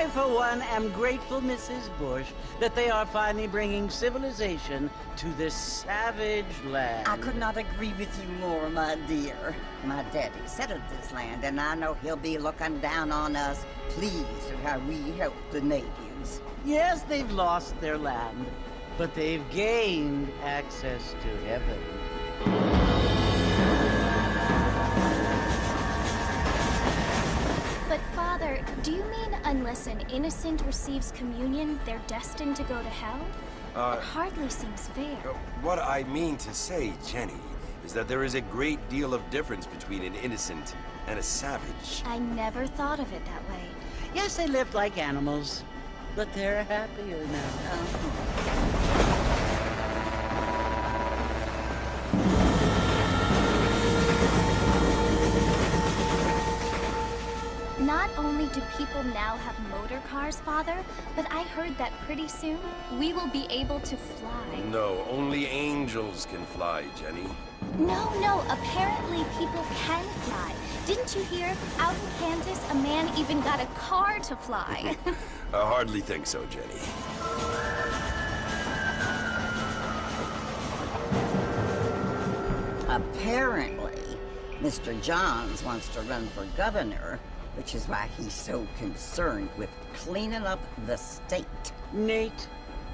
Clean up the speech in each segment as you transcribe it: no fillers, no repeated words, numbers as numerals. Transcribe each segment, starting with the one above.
I, for one, am grateful, Mrs. Bush, that they are finally bringing civilization to this savage land. I could not agree with you more, my dear. My daddy settled this land, and I know he'll be looking down on us, pleased at how we help the natives. Yes, they've lost their land, but they've gained access to heaven. But Father, do you mean unless an innocent receives communion, they're destined to go to hell? It hardly seems fair. What I mean to say, Jenny, is that there is a great deal of difference between an innocent and a savage. I never thought of it that way. Yes, they lived like animals, but they're happier now. Not only do people now have motor cars, Father, but I heard that pretty soon we will be able to fly. No, only angels can fly, Jenny. No, apparently people can fly. Didn't you hear? Out in Kansas, a man even got a car to fly. I hardly think so, Jenny. Apparently, Mr. Johns wants to run for governor, which is why he's so concerned with cleaning up the state. Nate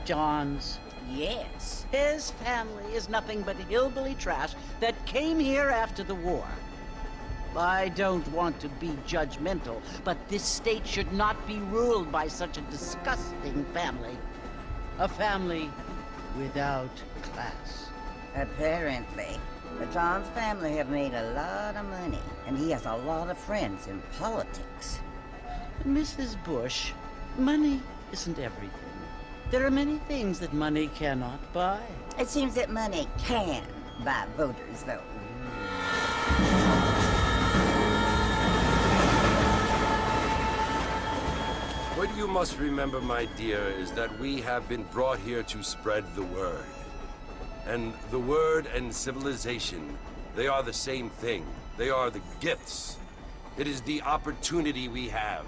Johns. Yes. His family is nothing but hillbilly trash that came here after the war. I don't want to be judgmental, but this state should not be ruled by such a disgusting family. A family without class. Apparently. The Johns family have made a lot of money, and he has a lot of friends in politics. Mrs. Bush, money isn't everything. There are many things that money cannot buy. It seems that money can buy voters, though. What you must remember, my dear, is that we have been brought here to spread the word. And the word and civilization, they are the same thing. They are the gifts. It is the opportunity we have,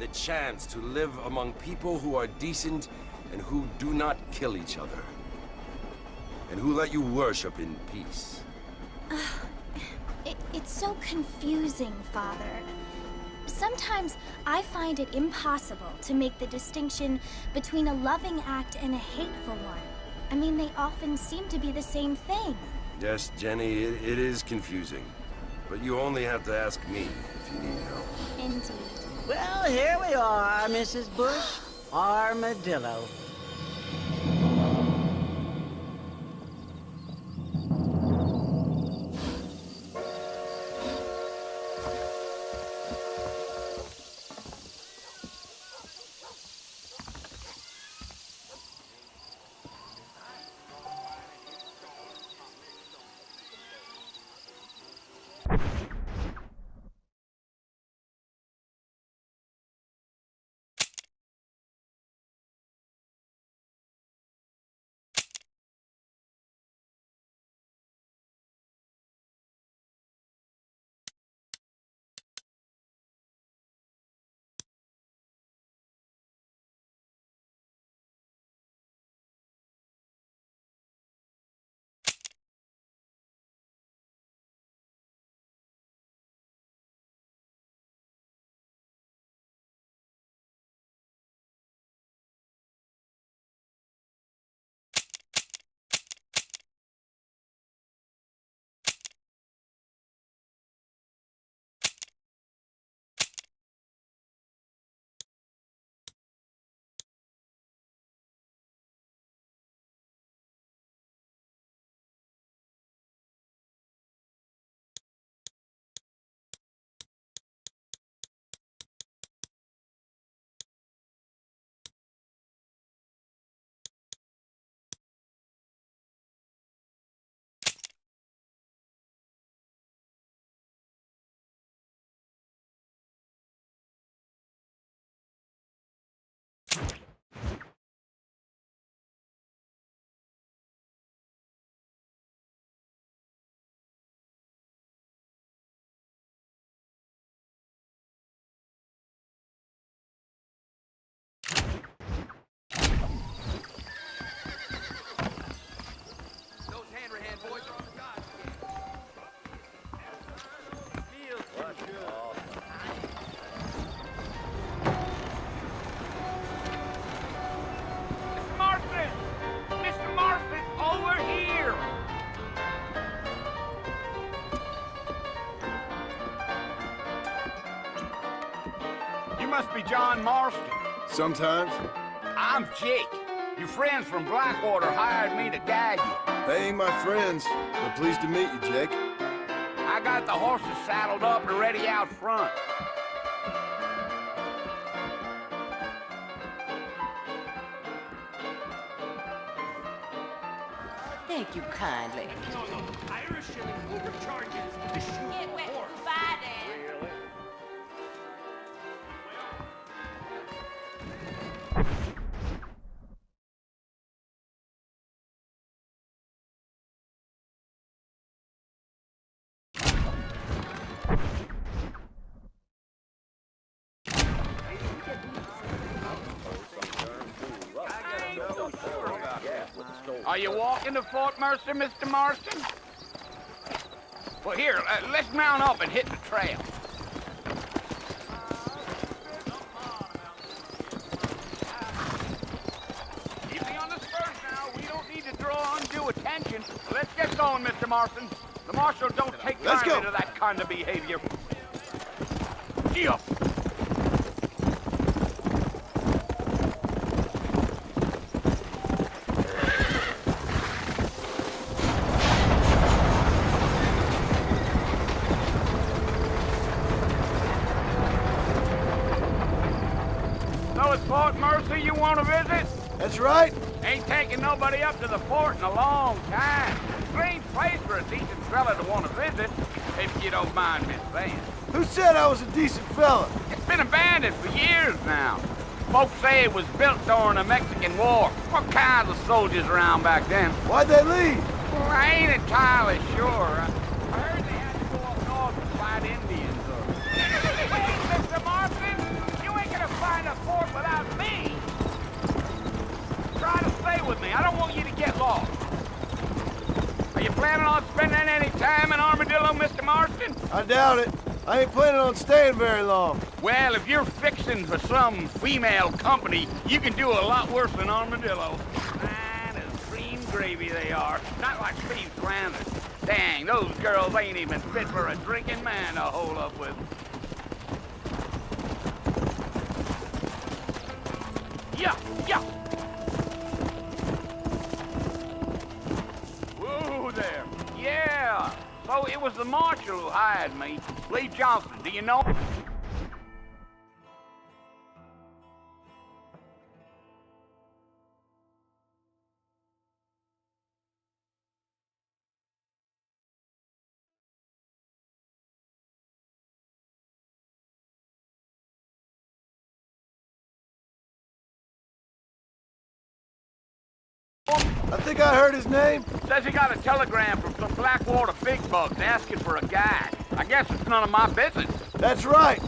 the chance to live among people who are decent and who do not kill each other, and who let you worship in peace. It's so confusing, Father. Sometimes I find it impossible to make the distinction between a loving act and a hateful one. I mean, they often seem to be the same thing. Yes, Jenny, it is confusing. But you only have to ask me if you need help. Indeed. Well, here we are, Mrs. Bush. Armadillo. You must be John Marston. Sometimes. I'm Jake. Your friends from Blackwater hired me to guide you. They ain't my friends, but pleased to meet you, Jake. I got the horses saddled up and ready out front. Thank you kindly. Irish shilling overcharges to shoot Get a wet. horse. Goodbye, Dan. Are you walking to Fort Mercer, Mr. Marston? Well, here, let's mount up and hit the trail. Easy on the spurs now. We don't need to draw undue attention. Let's get going, Mr. Marston. The marshal don't take Let's kindly go. to that kind of behavior. Gee up. So it's Fort Mercer you want to visit? That's right. Ain't taking nobody up to the fort in a long time. Strange place for a decent fella to want to visit, if you don't mind me saying. Who said I was a decent fella? It's been abandoned for years now. Folks say it was built during the Mexican War. What kinds of soldiers around back then? Why'd they leave? Well, I ain't entirely sure. I heard they had to go up north to fight Indians or... Wait, Mr. Marston! You ain't gonna find a fort without me! Try to stay with me. I don't want you to get lost. Are you planning on spending any time in Armadillo, Mr. Marston? I doubt it. I ain't planning on staying very long. Well, if you're fixing for some female company, you can do a lot worse than Armadillo. Fine as cream gravy they are. Not like Steve's Granders. Dang, those girls ain't even fit for a drinking man to hold up with. Yeah, yeah. Whoa there. Yeah. So it was the marshal who hired me. Lee Johnson, do you know? I think I heard his name. Says he got a telegram from some Blackwater big bugs asking for a guide. I guess it's none of my business. That's right.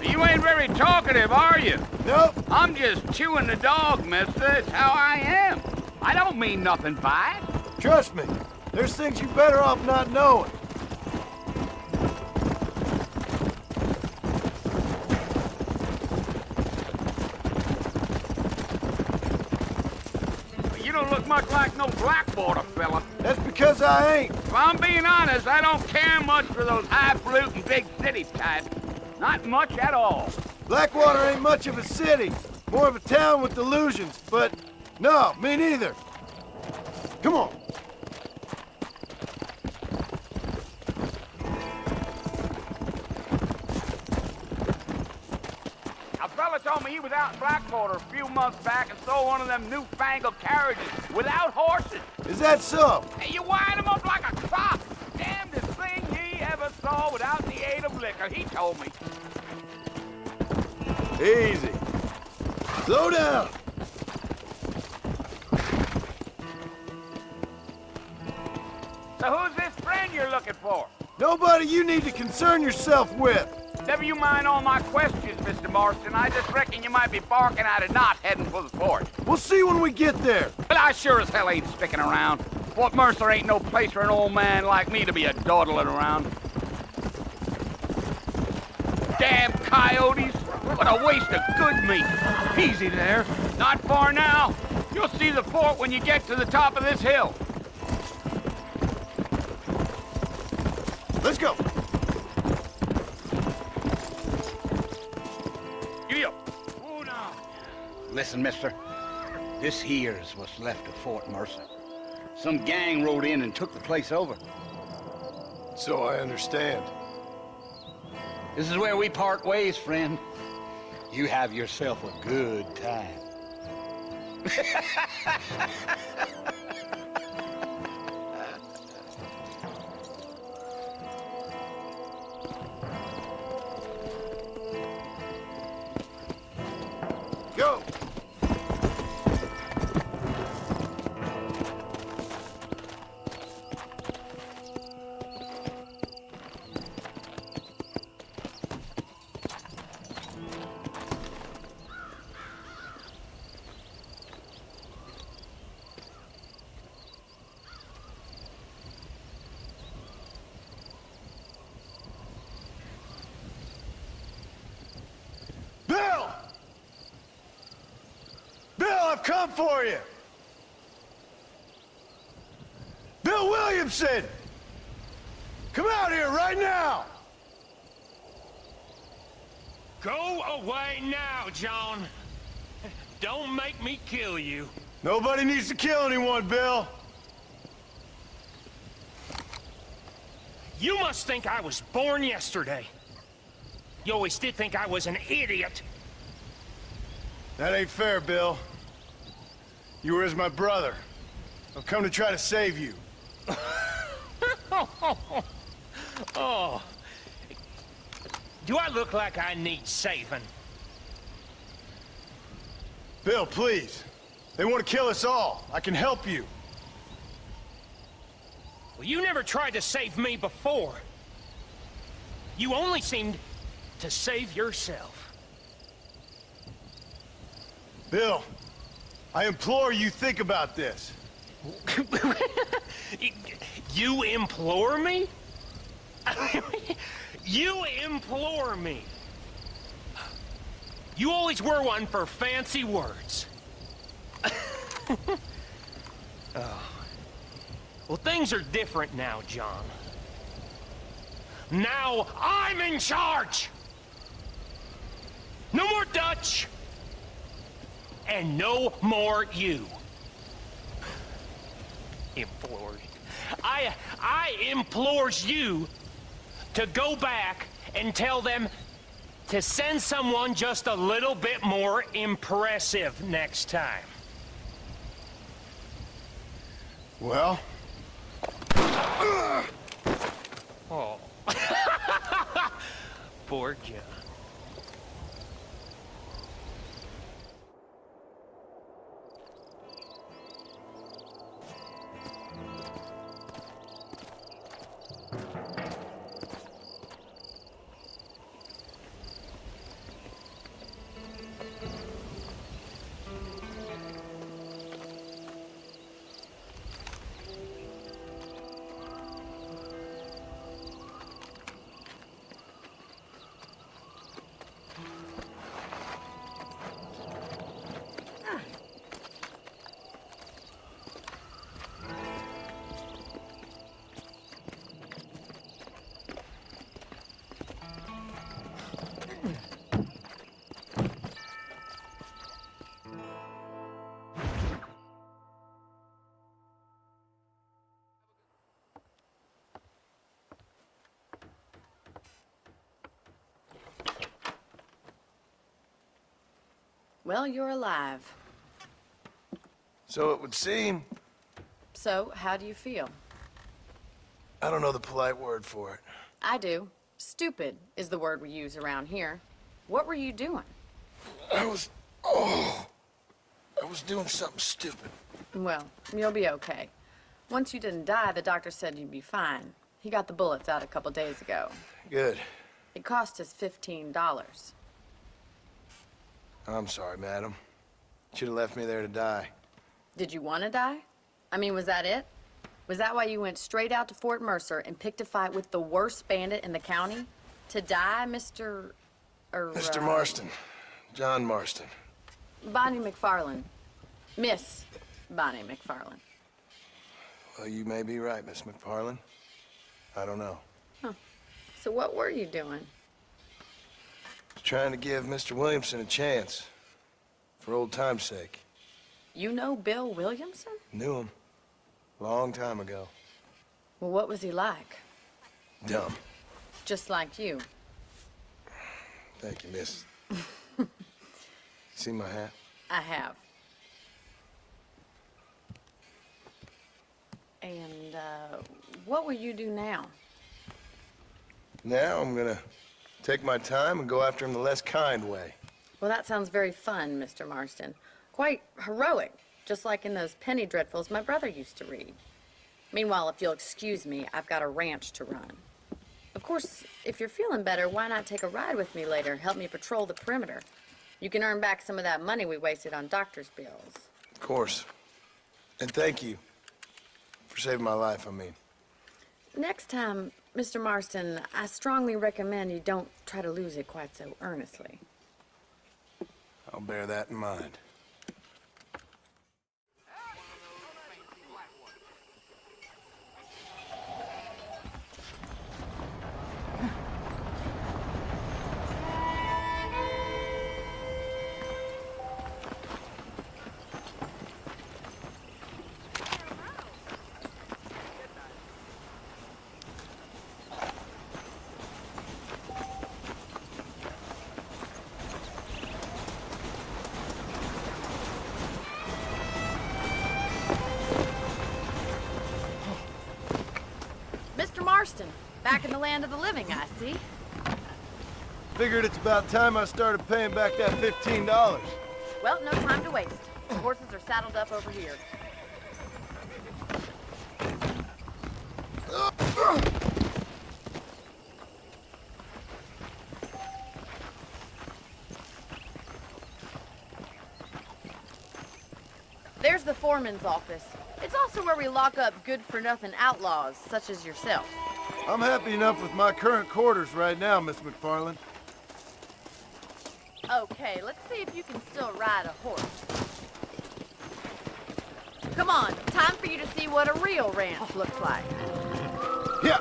You ain't very talkative, are you? Nope. I'm just chewing the dog, mister. It's how I am. I don't mean nothing by it. Trust me. There's things you better off not knowing. You don't look much like no Blackwater fella. That's because I ain't. If I'm being honest, I don't care much for those highfalutin big city types. Not much at all. Blackwater ain't much of a city. More of a town with delusions, but no, me neither. Come on. A fella told me he was out in Blackwater a few months back and saw one of them newfangled carriages without horses. Is that so? Hey, you wind them up like a clock. Damnedest thing he ever saw without the aid of liquor, he told me. Easy. Slow down. So who's this friend you're looking for? Nobody you need to concern yourself with. Never you mind all my questions, Mr. Marston. I just reckon you might be barking at a knot heading for the fort. We'll see when we get there. But I sure as hell ain't sticking around. Fort Mercer ain't no place for an old man like me to be a dawdling around. Damn coyotes! What a waste of good meat! Easy there. Not far now. You'll see the fort when you get to the top of this hill. Let's go. Giddy up. Oh, now. Listen, mister. This here's what's left of Fort Mercer. Some gang rode in and took the place over. So I understand. This is where we part ways, friend. You have yourself a good time. Go! Bill! Bill, I've come for you! Bill Williamson! Come out here right now! Go away now, John. Don't make me kill you. Nobody needs to kill anyone, Bill. You must think I was born yesterday. You always did think I was an idiot. That ain't fair, Bill. You were as my brother. I've come to try to save you. Oh. Do I look like I need saving? Bill, please. They want to kill us all. I can help you. Well, you never tried to save me before. You only seemed to save yourself. Bill, I implore you think about this. You implore me? You implore me. You always were one for fancy words. Oh. Well, things are different now, John. Now I'm in charge! No more Dutch! And no more you. Implores. I implores you to go back and tell them to send someone just a little bit more impressive next time. Well? Oh. Poor John. Well, you're alive. So it would seem. So, how do you feel? I don't know the polite word for it. I do. Stupid is the word we use around here. What were you doing? I was doing something stupid. Well, you'll be okay. Once you didn't die, the doctor said you'd be fine. He got the bullets out a couple days ago. Good. It cost us $15. I'm sorry, madam. Should have left me there to die. Did you want to die? I mean, was that it? Was that why you went straight out to Fort Mercer and picked a fight with the worst bandit in the county? To die, Mr. Mr. Marston. John Marston. Bonnie McFarland. Miss Bonnie McFarlane. Well, you may be right, Miss McFarlane. I don't know. So what were you doing? Trying to give Mr. Williamson a chance. For old time's sake. You know Bill Williamson? Knew him. Long time ago. Well, what was he like? Dumb. Just like you. Thank you, miss. See my hat? I have. And, what will you do now? Now I'm gonna take my time and go after him the less kind way. Well, that sounds very fun, Mr. Marston. Quite heroic, just like in those penny dreadfuls my brother used to read. Meanwhile, if you'll excuse me, I've got a ranch to run. Of course, if you're feeling better, why not take a ride with me later? Help me patrol the perimeter. You can earn back some of that money we wasted on doctor's bills. Of course. And thank you for saving my life, I mean. Next time, Mr. Marston, I strongly recommend you don't try to lose it quite so earnestly. I'll bear that in mind. Mr. Marston, back in the land of the living, I see. Figured it's about time I started paying back that $15. Well, no time to waste. The horses are saddled up over here. There's the foreman's office. It's also where we lock up good-for-nothing outlaws, such as yourself. I'm happy enough with my current quarters right now, Miss McFarlane. Okay, let's see if you can still ride a horse. Come on, time for you to see what a real ranch looks like. Yeah.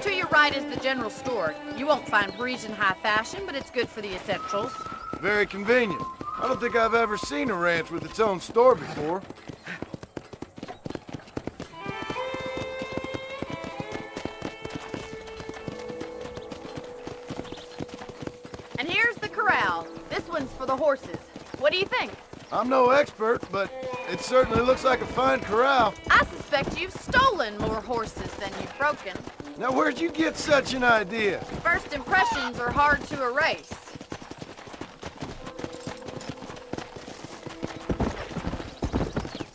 To your right is the general store. You won't find Parisian high fashion, but it's good for the essentials. Very convenient. I don't think I've ever seen a ranch with its own store before. And here's the corral. This one's for the horses. What do you think? I'm no expert, but it certainly looks like a fine corral. I suspect you've stolen more horses than you've broken. Now, where'd you get such an idea? First impressions are hard to erase.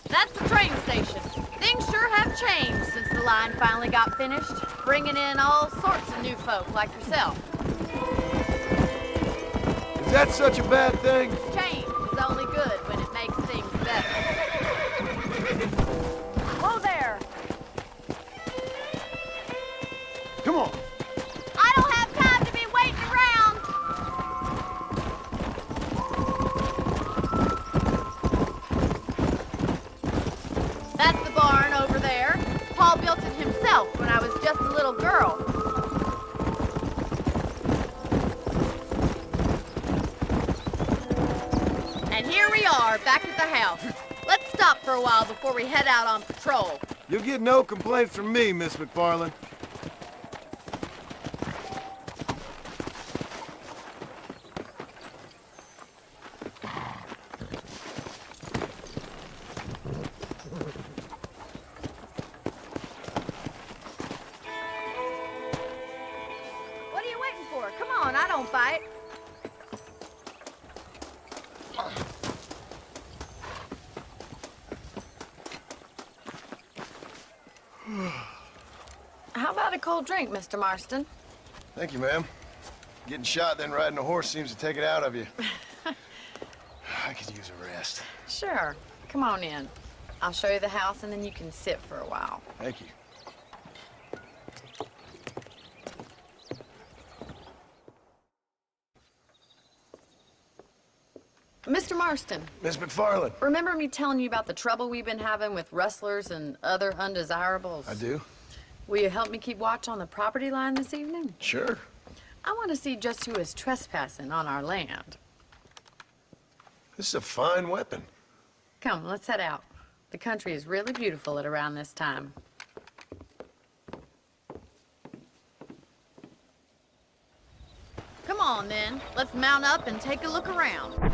That's the train station. Things sure have changed since the line finally got finished, bringing in all sorts of new folk like yourself. Is that such a bad thing? Change is only good when it makes things better. Whoa there! Come on. I don't have time to be waiting around! That's the barn over there. Paul built it himself when I was just a little girl. And here we are, back at the house. Let's stop for a while before we head out on patrol. You'll get no complaints from me, Miss McFarlane. What are you waiting for? Come on, I don't bite. How about a cold drink, Mr. Marston? Thank you, ma'am. Getting shot then riding a horse seems to take it out of you. I could use a rest. Sure. Come on in. I'll show you the house, and then you can sit for a while. Thank you. Mr. Marston, Miss McFarland. remember me telling you about the trouble we've been having with rustlers and other undesirables? I do. Will you help me keep watch on the property line this evening? Sure. I want to see just who is trespassing on our land. This is a fine weapon. Come, let's head out. The country is really beautiful at around this time. Come on, then. Let's mount up and take a look around.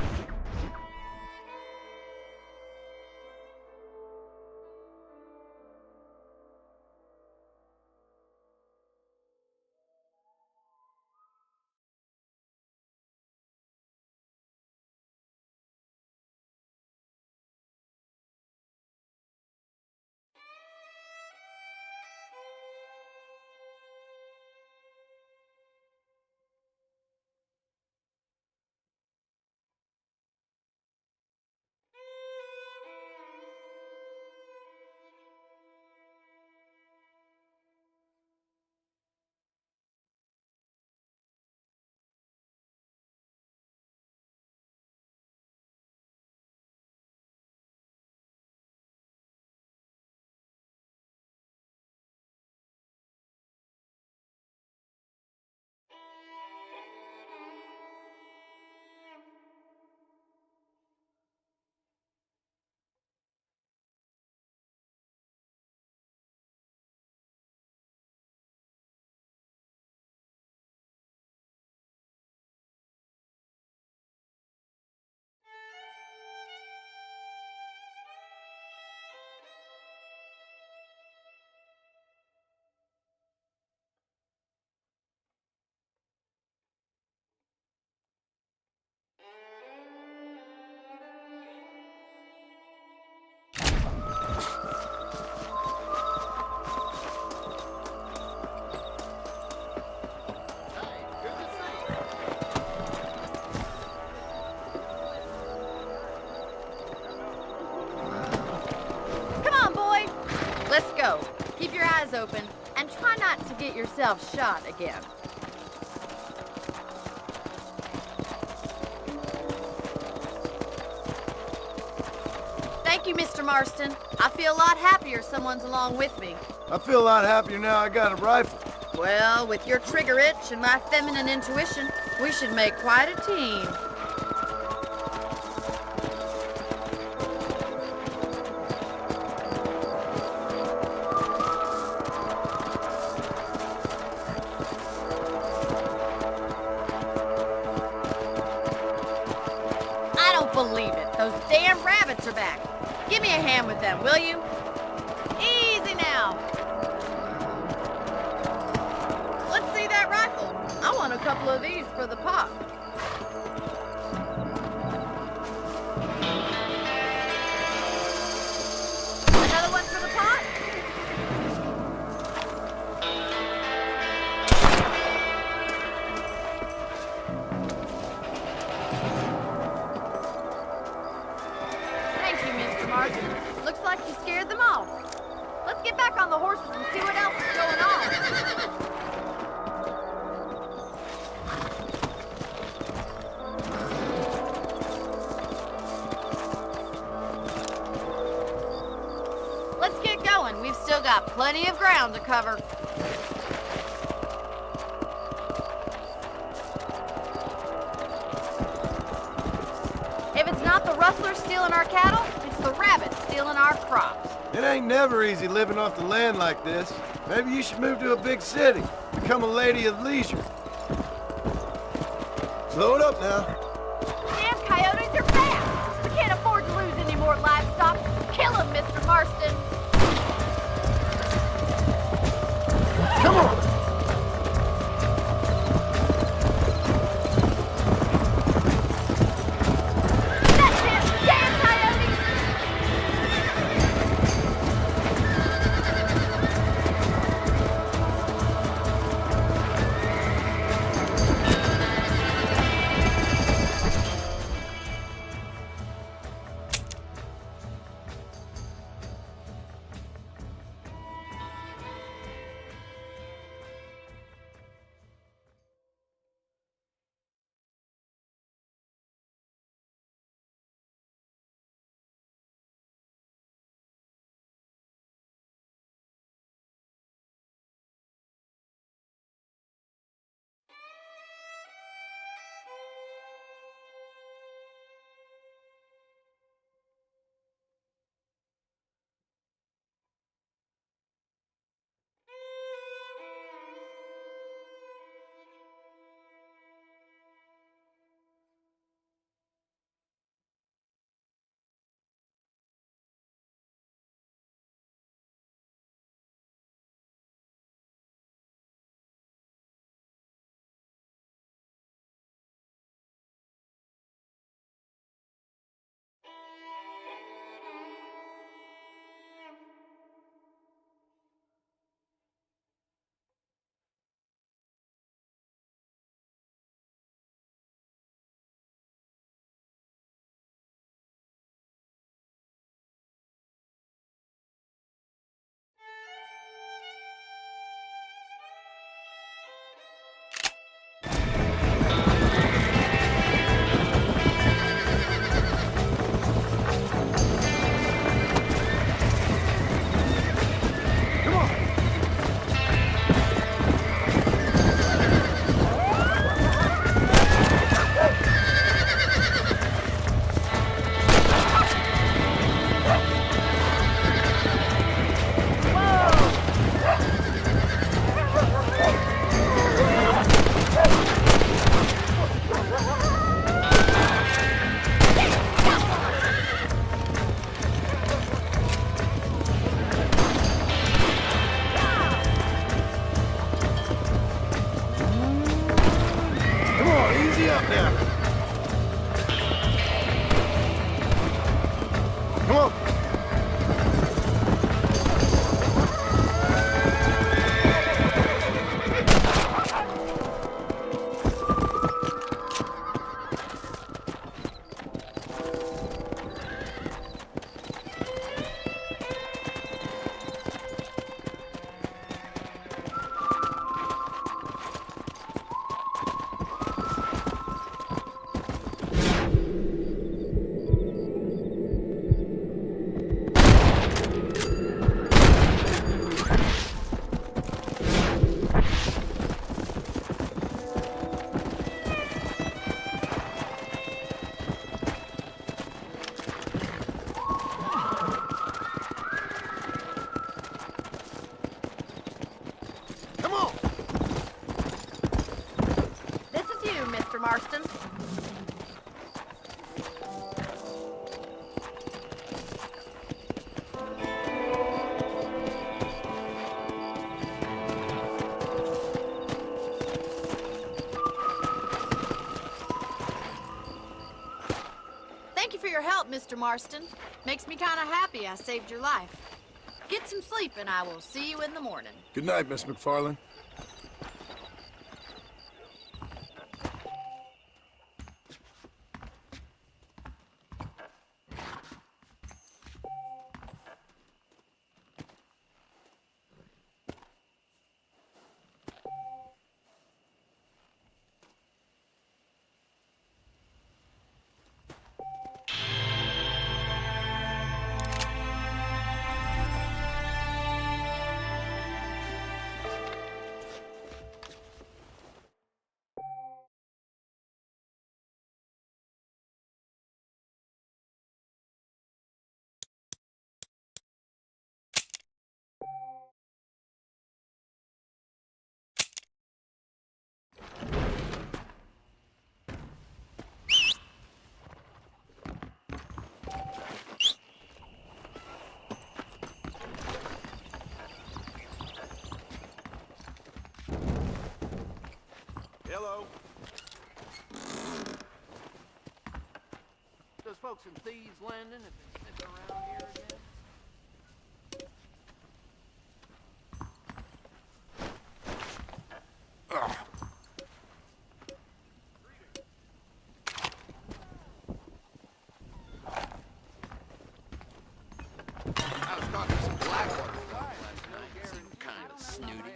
Let's go. Keep your eyes open and try not to get yourself shot again. Thank you, Mr. Marston. I feel a lot happier someone's along with me. I feel a lot happier now I got a rifle. Well, with your trigger itch and my feminine intuition, we should make quite a team. I don't believe it. Those damn rabbits are back. Give me a hand with them, will you? Easy now. Let's see that rifle. I want a couple of these for the pop. Another one for the pot? Thank you, Mr. Marston. Looks like you scared them off. Let's get back on the horses and see what else is going on. Let's get going. We've still got plenty of ground to cover. If it's not the rustlers stealing our cattle, it's the rabbits stealing our crops. It ain't never easy living off the land like this. Maybe you should move to a big city. Become a lady of leisure. Slow it up now. Damn coyotes are fast. We can't afford to lose any more livestock. Kill them, Mr. Marston. Come on! That's it! Damn coyotes! Come on! Come on! This is you, Mr. Marston. Thank you for your help, Mr. Marston. Makes me kind of happy I saved your life. Get some sleep and I will see you in the morning. Good night, Miss McFarland. Hello. Those folks in Thieves Landing, if they're around here again? I was talking to some Blackwater folk last night. Seemed kind of snooty.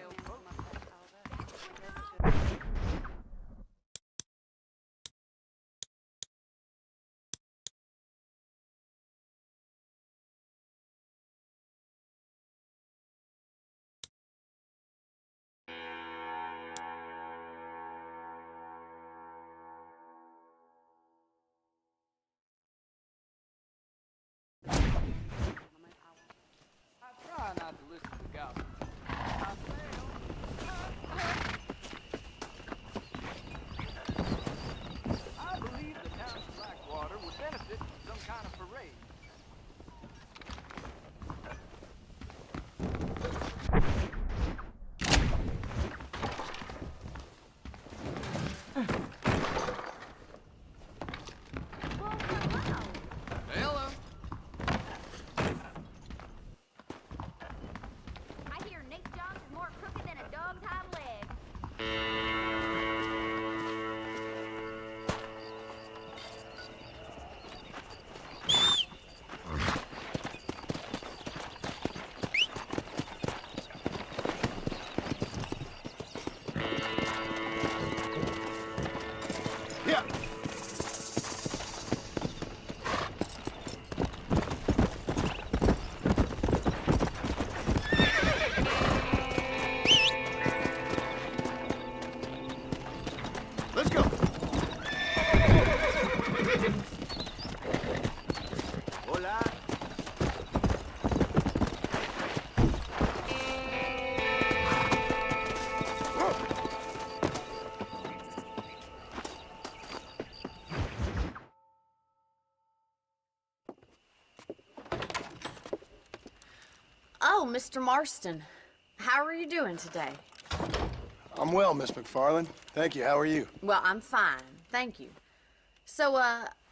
I try not to listen to gossip. I fail. I believe the town of Blackwater would benefit from some kind of parade. Hello. I hear Nate Jones is more crooked than a dog's hind leg. Yeah! Let's go! Hola. Oh, Mr. Marston. How are you doing today? I'm well, Miss McFarland. Thank you. How are you? Well, I'm fine. Thank you. So,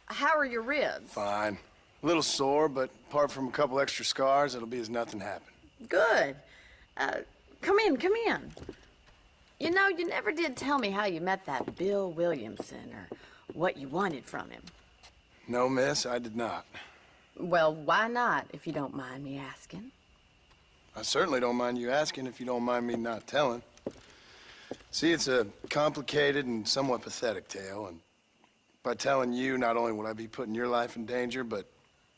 how are your ribs? Fine. A little sore, but apart from a couple extra scars, it'll be as nothing happened. Good. Come in, come in. You know, you never did tell me how you met that Bill Williamson or what you wanted from him. No, miss, I did not. Well, why not, if you don't mind me asking? I certainly don't mind you asking if you don't mind me not telling. See, it's a complicated and somewhat pathetic tale, and by telling you, not only would I be putting your life in danger, but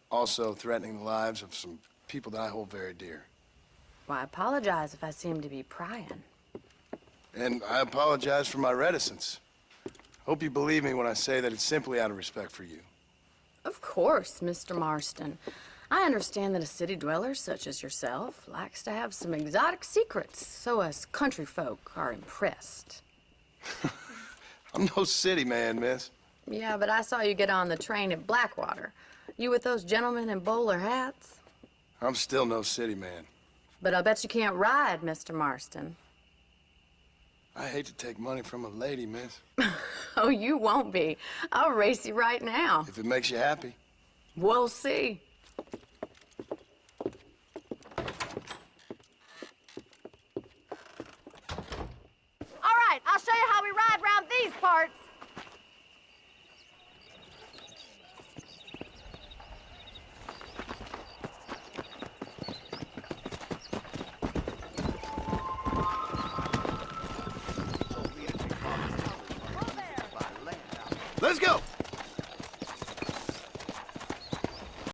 also threatening the lives of some people that I hold very dear. Well, I apologize if I seem to be prying. And I apologize for my reticence. Hope you believe me when I say that it's simply out of respect for you. Of course, Mr. Marston. I understand that a city dweller such as yourself likes to have some exotic secrets, so us country folk are impressed. I'm no city man, miss. Yeah, but I saw you get on the train at Blackwater. You with those gentlemen in bowler hats? I'm still no city man. But I bet you can't ride, Mr. Marston. I hate to take money from a lady, miss. Oh, you won't be. I'll race you right now. If it makes you happy. We'll see. All right, I'll show you how we ride around these parts.